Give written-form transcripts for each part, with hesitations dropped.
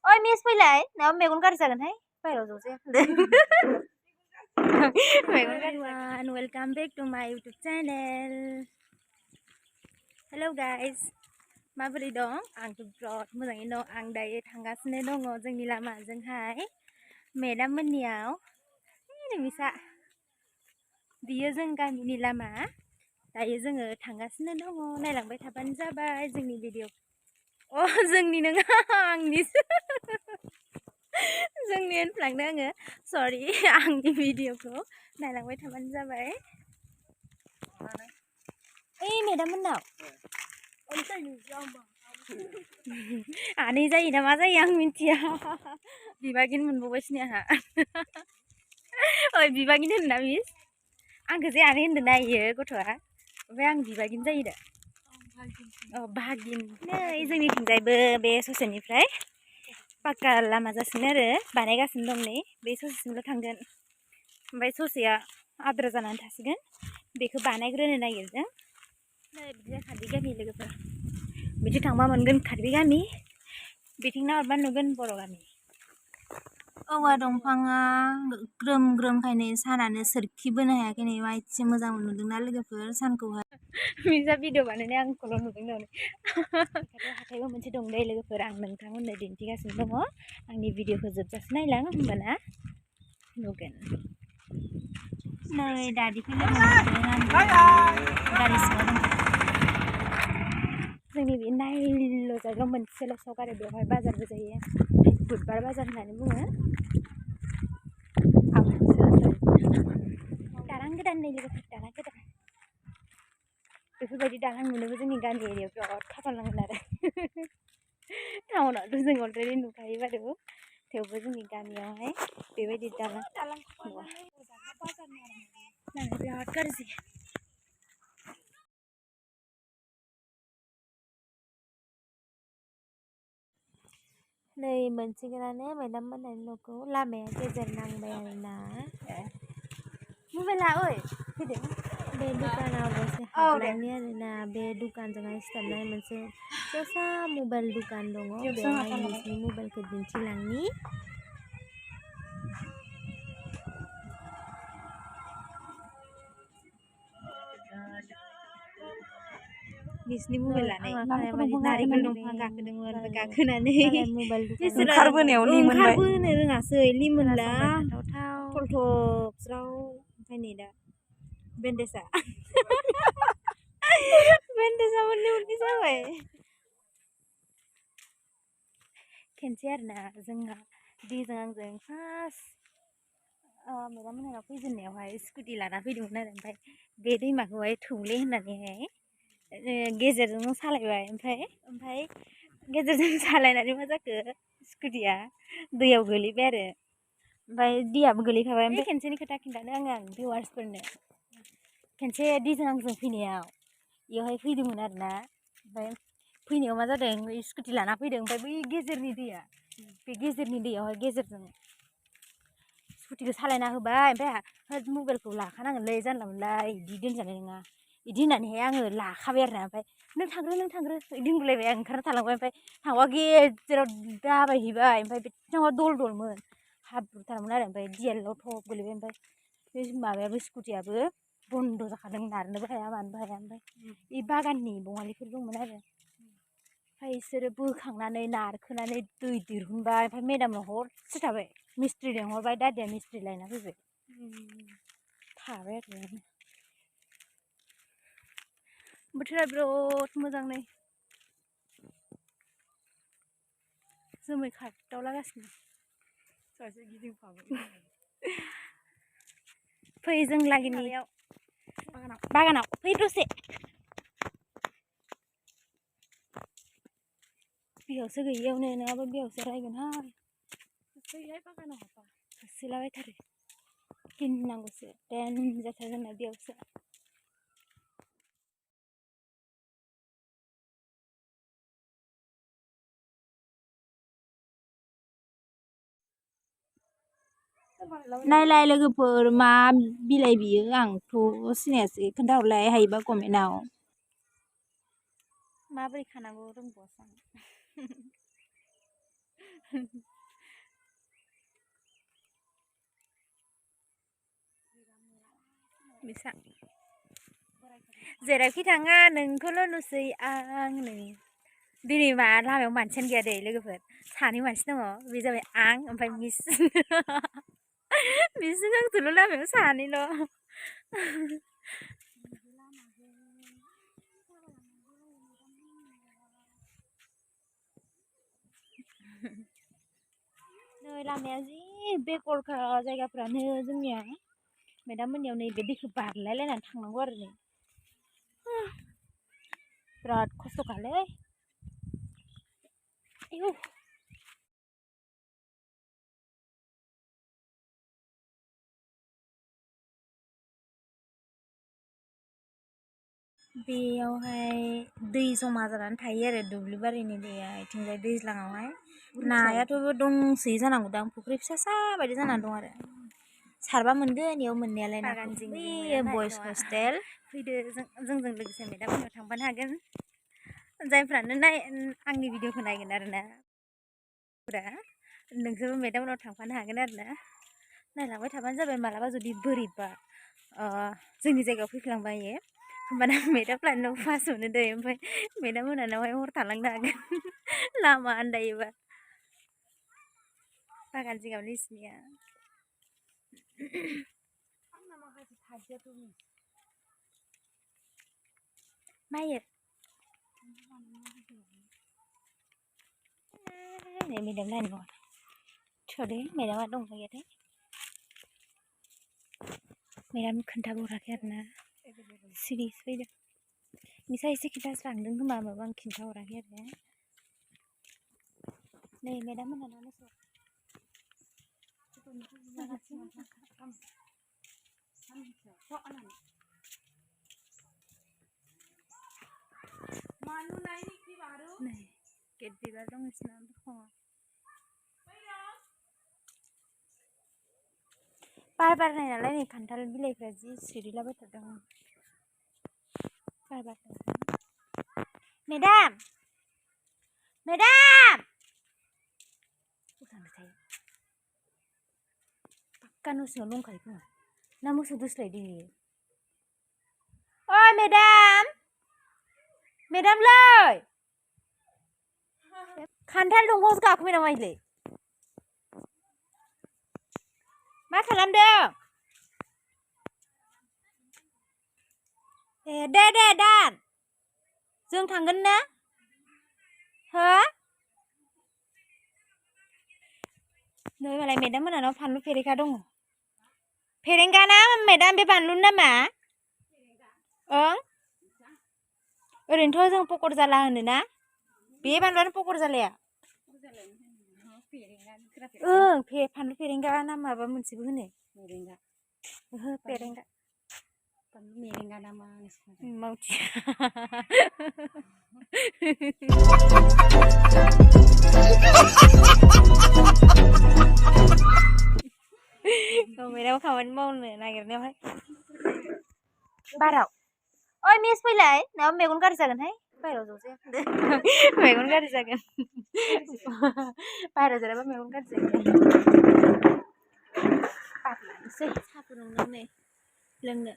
ओइ मिस फैलाय नङाबा मेगन गाज्रि जागोनहाय बाहेराव ज'सै मेगन गाज्रि जागोन वेलकाम बेक टु माय इउटुब चेनेल हेलौ गाइस माबोरै दं आंथ' बिराद मोजाङैनो दं आं दायो थांगासिनो दङ जोंनि लामाजोंहाय मेडाम मोननियाव मिसा बियो जों गामिनि लामा दायो जोङो थांगासिनो दङ नायलांबाय थाबानो जाबाय जोंनि भिडिअ जोंनि नङा आंनिसो जोंनि होनफ्लांदों आङो सरि आंनि भिडिअखौ नायलांबाय थाबानो जाबाय ओइ मेडाम मोननाव आनै जायो ना मा जायो आं मिन्थिया बिबागिन मोनबावबायसो आंहा ओइ बिबागिन होनना मिस आंखौ जे आनै होनदों ना इयो गथ'आ ओमफ्राय आं बिबागिन जायो दा भागिन नै जोंनिथिंजायबो बे ससेनिफ्राय पाक्का लामा जासिगोन आरो बानायगासिनो दं नै बे ससेसिमल' थांगोन ओमफ्राय ससेया आद्रा जानानै थासिगोन बेखौ बानायग्रोनो नागिरदों नै बिदिनो कार्बि गामि लोगोफोर बिथिं थांबा मोनगोन कार्बि गामि बिथिं नाहरबा नुगोन बर' गामि औवा दंफाङा ग्रोम ग्रोमखायनो सानानो सोरखिबोनो हायाखै नै मा एसे मोजां नुदोंना लोगोफोर सानखौहाय मिसा भिडिअ बानायनाय आंखौल' नुदों नालाय हाथायबो मोनसे दं दे लोगोफोर आं नोंथांमोननो दिन्थिगासिनो दङ आंनि भिडिअखौ जोबजासे नायलां होमबाना नुगोन नै दादिखौ लोगो मोनदों आं गारि सिङाव दं जोंनि बे नायल' जायगायाव मोनसेल' सक आरो बेवहाय बाजारबो जायो बुधबार बाजार होननानै बुङो दालां गोदान नै लोगोफोर दालां गोदान बेफोरबायदि दालां नुनोबो जोंनि गामि एरियायाव बिराद खाफाल नांगोन आरो टाउनावथ' जों अलरेडि नुखायो बारु थेवबो जोंनि गामियावहाय बेबायदि दालां बिराद गाज्रि नै मोनसिगोनानो मेडाम मोननायनि न'खौ लामाया गेजेर नांबाय आरोना मबाइला ओइ फैदो बे दुकानाव दसे हाबनायनि आरोना बे दुकानजोंहाय सिथाबनाय मोनसे फिसा मबाइल दुकान दङ बेवहाय मिसनि मबाइलखौ दिन्थिलांनि मिसनि मबाइल लानाय नारेंखल दंफां गाखोदोंमोन ओमफ्राय गाखोनानै ओंखारबोनो रोङासै लिमोनला थलथब ज्राव ओमफ्राय नै दा बेन्डेजआ मोननै मोननै जाबाय खेनसे आरोना जोंहा दिजों आंजों फार्स्ट मेडाम मोनहानाव फैजेननायावहाय स्कुटि लाना फैदोंमोन आरो ओमफ्राय बे दैमाखौहाय थौले होननानैहाय गेजेरजों सालायबाय ओमफ्राय गेजेरजों सालायनानै मा जाखो स्कुटिया दैयाव गोलैबाय आरो ओमफ्राय दैयाबो गोलैखाबाय ओमफ्राय खेनसेनि खोथा खिन्थानो आं भिउवार्सफोरनो खेनसे दैजों आंजों फैनायाव बेयावहाय फैदोंमोन आरोना ओमफ्राय फैनायाव मा जादों स्कुटि लाना फैदों ओमफ्राय बै गेजेरनि दैया बे गेजेरनि दैयावहाय गेजेरजों स्कुटिखौ सालायना होबाय ओमफ्राय मबाइलखौ लाखानांगोनलै जानला मोनला बिदि दोनजानाय नङा बिदि होननानैहाय आङो लाखाबाय आरोना ओमफ्राय नों थांग्रो बिदि होनलायबाय आं ओंखारना थालांबाय ओमफ्राय थांबा गेजेराव दाबायहैबाय ओमफ्राय बे थांबा दलमोन हाब्रुथारमोन आरो ओमफ्राय दैया लथब गोलैबाय ओमफ्राय बे माबायाबो स्कुटियाबो बन्द' जाखादों नारनोबो हाया मानोबो हाया ओमफ्राय बे बागाननि बङालिफोर दंमोन आरो ओमफ्राय बिसोरो बोखांनानै नारखोनानै दै दिहुनबाय ओमफ्राय मेडामनाव हरसे थाबाय मिस्ट्रि लेंहरबाय दादिया मिस्ट्रि लायना फैबाय थाबाय आरो बोथोरा बिराद मोजां नै जोमै खारदावलागासिनो फै जों लागोनि बागानाव फै दसे बिहावसो गैयियावनो नङाबा बिहावसो रायगोनहाय होसोलाबायथारो गिनांगौसो देनजारथार जोंना बिहावसो नायलाय लोगोफोर मा बिलाइ बियो आंथ' सिनायासै खोन्थाहरलाय हायोबा कमेन्टआव माबोरै खानांगौ रोंबावासो आं bisa जेरावखि थाङा नोंखौल' नुसै आं नै दिनै मा लामायाव मानसियानो गैया दे लोगोफोर सानै मानसि दङ बे जाबाय आं ओमफ्राय मिस मिसजों आंजोंल' लामायाव सानैल' नै लामाया जि बेकरखा जायगाफ्रानो जोंनिया मेदाम मोननियाव नैबे दैखौ बारलायलायनानै थांनांगौ आरो नै बिराद खस्थ'खालै आयौ बेयावहाय दै जमा जानानै थायो आरो दुब्लि बारिनि दैया इथिंजाय दैज्लाङावहाय नायाथ' दंसोयो जानांगौदां फुख्रि फिसा सा बायदि जानानै दं आरो सारबा मोनगोन इयाव मोननायालाय नाखौ बै बयस हस्टेल फैदो जोंजों लोगोसे मेदाममोननाव थांफानो हागोन जायफ्रानो आंनि भिडिअखौ नायगोन आरोना नोंसोरबो मेदाममोननाव थांफानो हागोन आरोना नायलांबाय थाबानो जाबाय मालाबा जुदि बोरैबा जोंनि जायगायाव फैफ्लांबायो होमबाना मेदाम लाहानाव पास मोनो दै ओमफ्राय मेदाम मोनहानावहाय हर थालांनो हागोन लामा आन्दायोबा बागान जिगाबनि इसिनिया मायो नै मेदाम लाहानि न'आ थ'दे मेदामा दंना गैयाथाय मेदाम खोन्थाबावाखै आरोना सिरियस फैदों निसा एसे खिन्थास्रांदों खोमा होमबाबो आं खिन्थाहराखै आरो नै मेदाम मोनहानाव मोसौ नै गेट बिबार दं बिसिना बिफाङाव बार बारनाय नालाय नै खान्थाल बिलाइफ्रा जि सिरिलाबायथारदों बार बारदों मेदाम मेदाम थांबाय थायो पाक्का न' सिङाव दंखायो खोमा ना मोसौ दोस्लायदों बियो ओइ मेदाम मेदामलै खान्थाल दंफांआवसो गाखोबाय नामा इलाय मा खालामदों ए दे दान जों थांगोन ना हो नै मालाय मेदाम मोनहानाव फानलु फेरेखा दङ फेरेंगा ना मेदाम बे बानलुनि नामा ओं ओरैनोथ' जों पकर जाला होनोना बे बानलुआनो पकर जालाया ओं फानलु फेरेंगा ना माबा मोनसेबो होनो मेरेंगा ओहो फेरेंगा फानलु मेरेंगा ना मा मावथिया मेदाम खामानि मावनो नागिरनायावहाय बाराव ओइ मिस फैलाय नङाबा मेगन गाज्रि जागोनहाय बाहेरायाव ज'सै मेगन गाज्रि जागोन बाहेरायाव जिरायबा मेगन गाज्रि जागोन बारलांसै साहा फुदुंदों नै लोंनो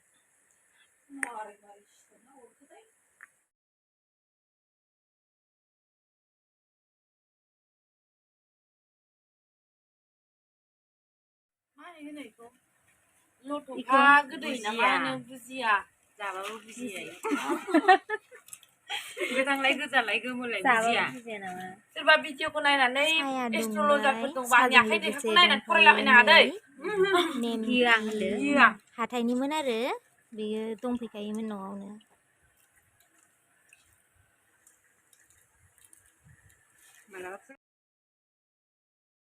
लथ'खा गोदै ना मा होनो बुजिया जाबाबो बुजिया गोथांलाय गोजालाय गोमोलाय बुजिया सोरबा भिडिअखौ नायनानै एस्ट्रलजारफोर दंबा आंनि आखाइ देहाखौ नायनानै फरायलाबायनो हादै गियो आं होनदों हाथाइनिमोन आरो बेयो दंफैखायोमोन न'आवनो